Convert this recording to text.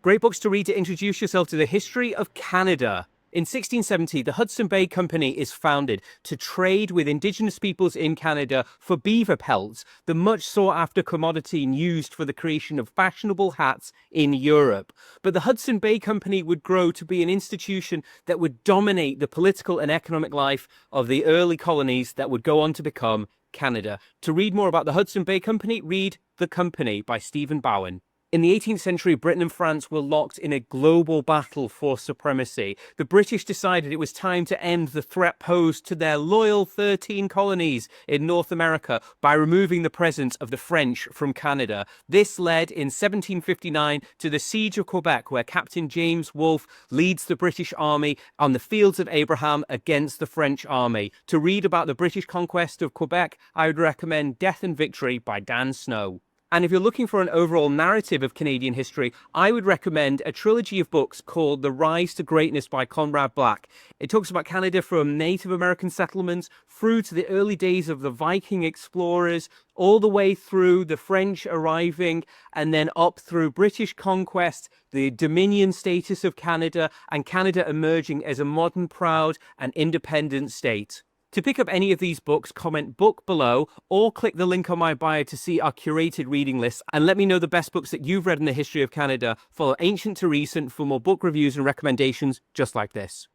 Great books to read to introduce yourself to the history of Canada. In 1670, the Hudson Bay Company is founded to trade with Indigenous peoples in Canada for beaver pelts, the much sought-after commodity used for the creation of fashionable hats in Europe. But the Hudson Bay Company would grow to be an institution that would dominate the political and economic life of the early colonies that would go on to become Canada. To read more about the Hudson Bay Company, read The Company by Stephen Bown. In the 18th century, Britain and France were locked in a global battle for supremacy. The British decided it was time to end the threat posed to their loyal 13 colonies in North America by removing the presence of the French from Canada. This led in 1759 to the Siege of Quebec, where Captain James Wolfe leads the British army on the fields of Abraham against the French army. To read about the British conquest of Quebec, I would recommend Death and Victory by Dan Snow. And if you're looking for an overall narrative of Canadian history, I would recommend a trilogy of books called The Rise to Greatness by Conrad Black. It talks about Canada from Native American settlements through to the early days of the Viking explorers, all the way through the French arriving, and then up through British conquest, the Dominion status of Canada, and Canada emerging as a modern, proud, and independent state. To pick up any of these books, comment book below or click the link on my bio to see our curated reading list and let me know the best books that you've read in the history of Canada. Follow Ancient to Recent for more book reviews and recommendations just like this.